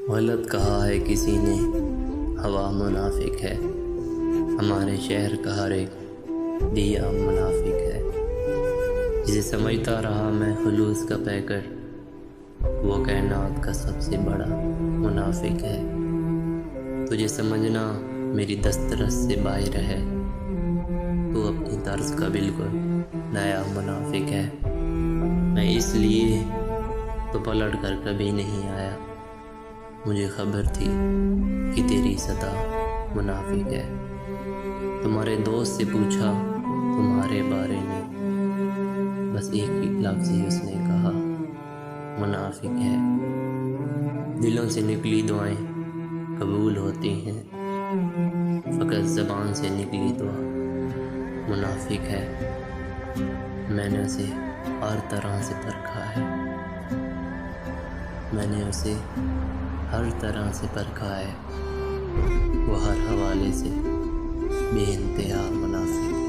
غلط کہا ہے کسی نے ہوا منافق ہے، ہمارے شہر کا ہر ایک دیا منافق ہے۔ جسے سمجھتا رہا میں خلوص کا پیکر، وہ کائنات کا سب سے بڑا منافق ہے۔ تجھے سمجھنا میری دسترس سے باہر ہے، تو اپنی طرز کا بالکل نیا منافق ہے۔ میں اس لیے تو پلٹ کر کبھی نہیں آیا، مجھے خبر تھی کہ تیری سطح منافق ہے۔ تمہارے دوست سے پوچھا تمہارے بارے میں، بس ایک ہی لفظ ہی اس نے کہا، منافق ہے۔ دلوں سے نکلی دعائیں قبول ہوتی ہیں، فقط زبان سے نکلی دعا منافق ہے۔ میں نے اسے ہر طرح سے پرکھا ہے، میں نے اسے ہر طرح سے پرکھا ہے، وہ ہر حوالے سے بے انتہا منافق ہے۔